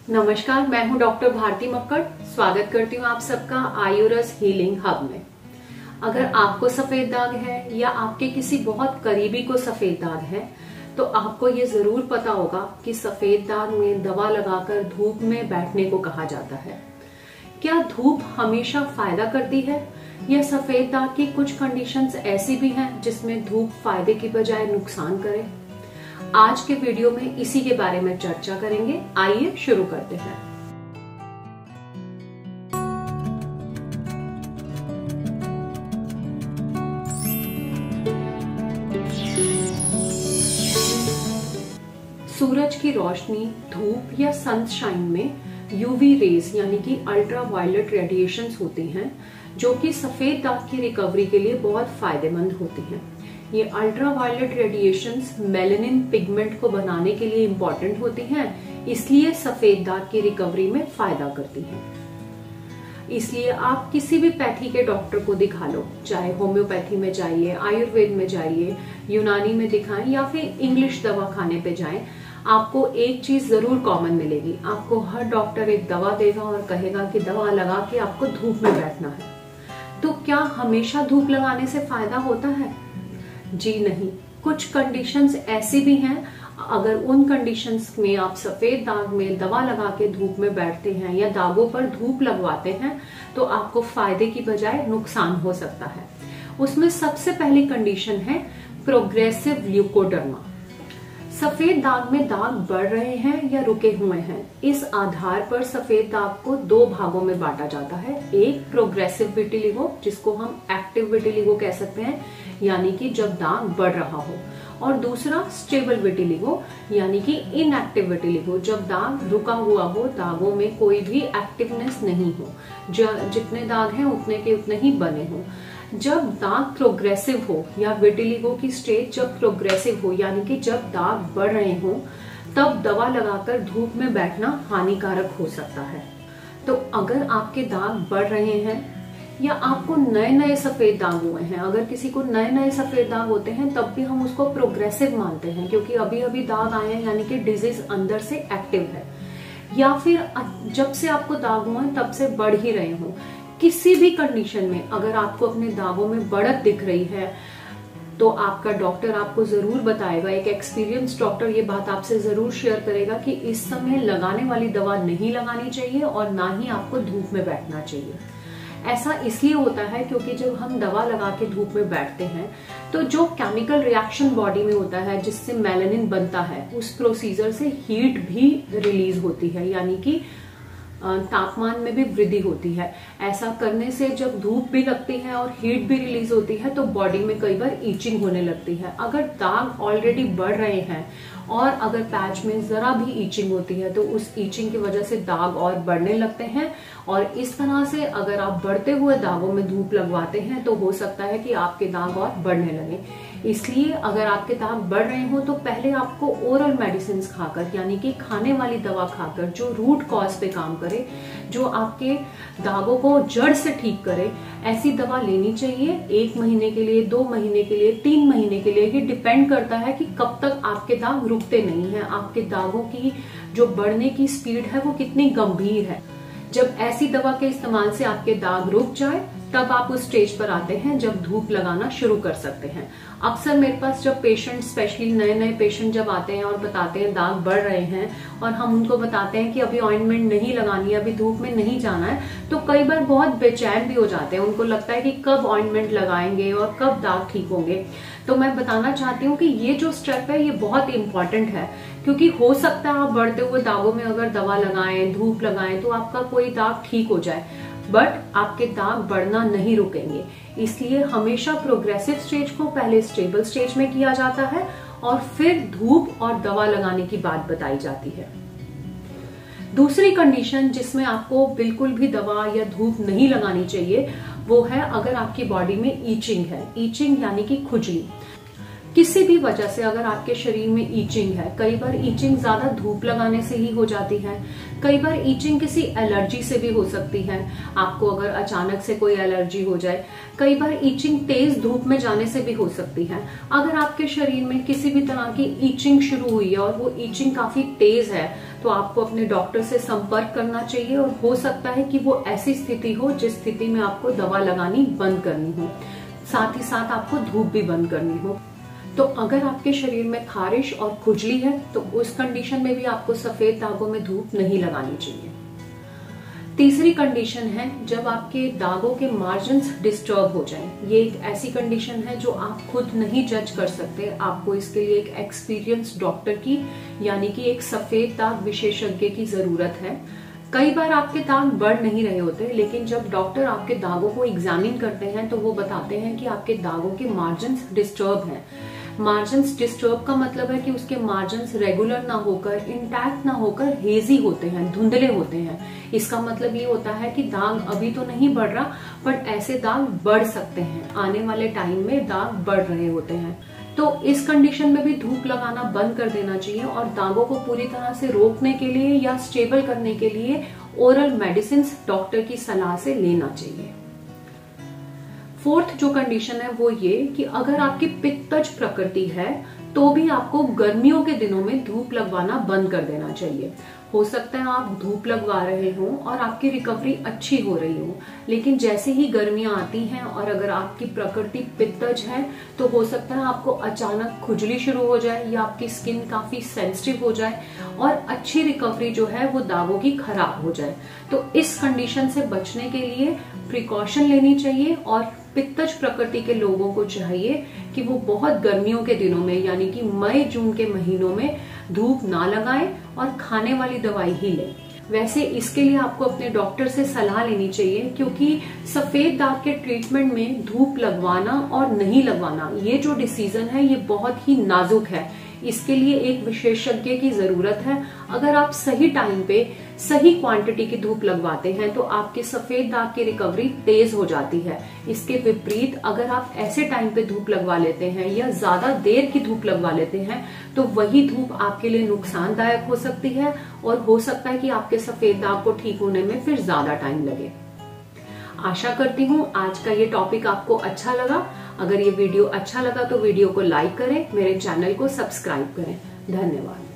नमस्कार, मैं हूं डॉक्टर भारती मक्कड़। स्वागत करती हूं आप सबका आयुरस हीलिंग हब में। अगर आपको सफेद दाग है या आपके किसी बहुत करीबी को सफेद दाग है तो आपको ये जरूर पता होगा कि सफेद दाग में दवा लगाकर धूप में बैठने को कहा जाता है। क्या धूप हमेशा फायदा करती है या सफेद दाग की कुछ कंडीशंस ऐसी भी हैं जिसमें धूप फायदे की बजाय नुकसान करे? आज के वीडियो में इसी के बारे में चर्चा करेंगे। आइए शुरू करते हैं। सूरज की रोशनी, धूप या सनशाइन में यूवी रेज यानी कि अल्ट्रा वायलेट रेडिएशंस होती हैं जो कि सफेद दाग की रिकवरी के लिए बहुत फायदेमंद होती हैं। ये ultraviolet radiations melanin pigment को बनाने के लिए इम्पोर्टेंट होती हैं, इसलिए सफेद दाग की रिकवरी में फायदा करती हैं। इसलिए आप किसी भी पैथी के डॉक्टर को दिखा लो, चाहे होम्योपैथी में जाइए, आयुर्वेद में जाइए, यूनानी में दिखाएं या फिर इंग्लिश दवा खाने पे जाएं, आपको एक चीज जरूर कॉमन मिलेगी। आपको हर डॉक्टर एक दवा देगा और कहेगा कि दवा लगा के आपको धूप में बैठना है। तो क्या हमेशा धूप लगाने से फायदा होता है? जी नहीं, कुछ कंडीशंस ऐसी भी हैं। अगर उन कंडीशंस में आप सफेद दाग में दवा लगा के धूप में बैठते हैं या दागों पर धूप लगवाते हैं तो आपको फायदे की बजाय नुकसान हो सकता है। उसमें सबसे पहली कंडीशन है प्रोग्रेसिव ल्यूकोडर्मा। सफेद दाग में दाग बढ़ रहे हैं या रुके हुए हैं, इस आधार पर सफेद दाग को दो भागों में बांटा जाता है। एक प्रोग्रेसिव विटिलिगो, जिसको हम एक्टिव विटिलिगो कह सकते हैं, यानी कि जब दाग बढ़ रहा हो, और दूसरा स्टेबल विटिलिगो यानी कि इनएक्टिव विटिलिगो, जब दाग रुका हुआ हो, दागों में कोई भी एक्टिवनेस नहीं हो, जितने दाग हैं उतने के उतने ही बने हो। जब दाग प्रोग्रेसिव हो या विटिलिगो की स्टेज जब प्रोग्रेसिव हो यानी कि जब दाग बढ़ रहे हो, तब दवा लगाकर धूप में बैठना हानिकारक हो सकता है। तो अगर आपके दाग बढ़ रहे हैं या आपको नए नए सफेद दाग हुए हैं, अगर किसी को नए नए सफेद दाग होते हैं तब भी हम उसको प्रोग्रेसिव मानते हैं, क्योंकि अभी अभी दाग आए हैं यानी कि डिजीज अंदर से एक्टिव है। या फिर जब से आपको दाग हुए हैं तब से बढ़ ही रहे हो, किसी भी कंडीशन में अगर आपको अपने दागों में बढ़त दिख रही है तो आपका डॉक्टर आपको जरूर बताएगा। एक एक्सपीरियंस डॉक्टर ये बात आपसे जरूर शेयर करेगा कि इस समय लगाने वाली दवा नहीं लगानी चाहिए और ना ही आपको धूप में बैठना चाहिए। ऐसा इसलिए होता है क्योंकि जब हम दवा लगा के धूप में बैठते हैं तो जो केमिकल रिएक्शन बॉडी में होता है जिससे मेलानिन बनता है, उस प्रोसीजर से हीट भी रिलीज होती है, यानी कि तापमान में भी वृद्धि होती है। ऐसा करने से जब धूप भी लगती है और हीट भी रिलीज होती है तो बॉडी में कई बार ईचिंग होने लगती है। अगर दाग ऑलरेडी बढ़ रहे हैं और अगर पैच में जरा भी ईचिंग होती है तो उस ईचिंग की वजह से दाग और बढ़ने लगते हैं, और इस तरह से अगर आप बढ़ते हुए दागों में धूप लगवाते हैं तो हो सकता है कि आपके दाग और बढ़ने लगे। इसलिए अगर आपके दाग बढ़ रहे हो तो पहले आपको ओरल मेडिसिन खाकर, यानी कि खाने वाली दवा खाकर, जो रूट कॉज पे काम करे, जो आपके दागों को जड़ से ठीक करे, ऐसी दवा लेनी चाहिए। 1 महीने के लिए, 2 महीने के लिए, 3 महीने के लिए। ये डिपेंड करता है कि कब तक आपके दाग रुकते नहीं है, आपके दागों की जो बढ़ने की स्पीड है वो कितनी गंभीर है। जब ऐसी दवा के इस्तेमाल से आपके दाग रुक जाए तब आप उस स्टेज पर आते हैं जब धूप लगाना शुरू कर सकते हैं। अक्सर मेरे पास जब पेशेंट, स्पेशली नए नए पेशेंट जब आते हैं और बताते हैं दाग बढ़ रहे हैं और हम उनको बताते हैं कि अभी ऑइंटमेंट नहीं लगानी है, अभी धूप में नहीं जाना है, तो कई बार बहुत बेचैन भी हो जाते हैं। उनको लगता है कि कब ऑइंटमेंट लगाएंगे और कब दाग ठीक होंगे। तो मैं बताना चाहती हूँ कि ये जो स्टेप है ये बहुत इंपॉर्टेंट है, क्योंकि हो सकता है आप बढ़ते हुए दागों में अगर दवा लगाएं, धूप लगाएं तो आपका कोई दाग ठीक हो जाए, बट आपके दाग बढ़ना नहीं रुकेंगे। इसलिए हमेशा प्रोग्रेसिव स्टेज को पहले स्टेबल स्टेज में किया जाता है और फिर धूप और दवा लगाने की बात बताई जाती है। दूसरी कंडीशन जिसमें आपको बिल्कुल भी दवा या धूप नहीं लगानी चाहिए वो है अगर आपकी बॉडी में ईचिंग है। ईचिंग यानी कि खुजली। किसी भी वजह से अगर आपके शरीर में ईचिंग है, कई बार ईचिंग ज्यादा धूप लगाने से ही हो जाती है, कई बार ईचिंग किसी एलर्जी से भी हो सकती है, आपको अगर अचानक से कोई एलर्जी हो जाए, कई बार ईचिंग तेज धूप में जाने से भी हो सकती है। अगर आपके शरीर में किसी भी तरह की ईचिंग शुरू हुई है और वो ईचिंग काफी तेज है तो आपको अपने डॉक्टर से संपर्क करना चाहिए, और हो सकता है कि वो ऐसी स्थिति हो जिस स्थिति में आपको दवा लगानी बंद करनी हो, साथ ही साथ आपको धूप भी बंद करनी हो। तो अगर आपके शरीर में खारिश और खुजली है तो उस कंडीशन में भी आपको सफेद दागों में धूप नहीं लगानी चाहिए। तीसरी कंडीशन है जब आपके दागों के मार्जिन्स डिस्टर्ब हो जाएं। ये एक ऐसी कंडीशन है जो आप खुद नहीं जज कर सकते, आपको इसके लिए एक एक्सपीरियंस डॉक्टर की यानी कि एक सफेद दाग विशेषज्ञ की जरूरत है। कई बार आपके दाग बढ़ नहीं रहे होते, लेकिन जब डॉक्टर आपके दागों को एग्जामिन करते हैं तो वो बताते हैं कि आपके दागों के मार्जिन्स डिस्टर्ब हैं। मार्जिन्स डिस्टर्ब का मतलब है कि उसके मार्जिन्स रेगुलर ना होकर, इंटैक्ट ना होकर हेजी होते हैं, धुंधले होते हैं। इसका मतलब ये होता है कि दाग अभी तो नहीं बढ़ रहा, बट ऐसे दाग बढ़ सकते हैं, आने वाले टाइम में दाग बढ़ रहे होते हैं। तो इस कंडीशन में भी धूप लगाना बंद कर देना चाहिए, और दागों को पूरी तरह से रोकने के लिए या स्टेबल करने के लिए ओरल मेडिसिन डॉक्टर की सलाह से लेना चाहिए। फोर्थ जो कंडीशन है वो ये कि अगर आपकी पित्तज प्रकृति है तो भी आपको गर्मियों के दिनों में धूप लगवाना बंद कर देना चाहिए। हो सकता है आप धूप लगवा रहे हो और आपकी रिकवरी अच्छी हो रही हो, लेकिन जैसे ही गर्मियां आती हैं और अगर आपकी प्रकृति पित्तज है तो हो सकता है आपको अचानक खुजली शुरू हो जाए या आपकी स्किन काफी सेंसिटिव हो जाए और अच्छी रिकवरी जो है वो दागों की खराब हो जाए। तो इस कंडीशन से बचने के लिए प्रिकॉशन लेनी चाहिए, और पित्तज प्रकृति के लोगों को चाहिए कि वो बहुत गर्मियों के दिनों में यानी कि मई जून के महीनों में धूप ना लगाएं और खाने वाली दवाई ही लें। वैसे इसके लिए आपको अपने डॉक्टर से सलाह लेनी चाहिए, क्योंकि सफेद दाग के ट्रीटमेंट में धूप लगवाना और नहीं लगवाना ये जो डिसीजन है ये बहुत ही नाजुक है। इसके लिए एक विशेषज्ञ की जरूरत है। अगर आप सही टाइम पे सही क्वांटिटी की धूप लगवाते हैं तो आपके सफेद दाग की रिकवरी तेज हो जाती है। इसके विपरीत अगर आप ऐसे टाइम पे धूप लगवा लेते हैं या ज्यादा देर की धूप लगवा लेते हैं तो वही धूप आपके लिए नुकसानदायक हो सकती है, और हो सकता है कि आपके सफेद दाग को ठीक होने में फिर ज्यादा टाइम लगे। आशा करती हूँ आज का ये टॉपिक आपको अच्छा लगा। अगर ये वीडियो अच्छा लगा तो वीडियो को लाइक करें, मेरे चैनल को सब्सक्राइब करें। धन्यवाद।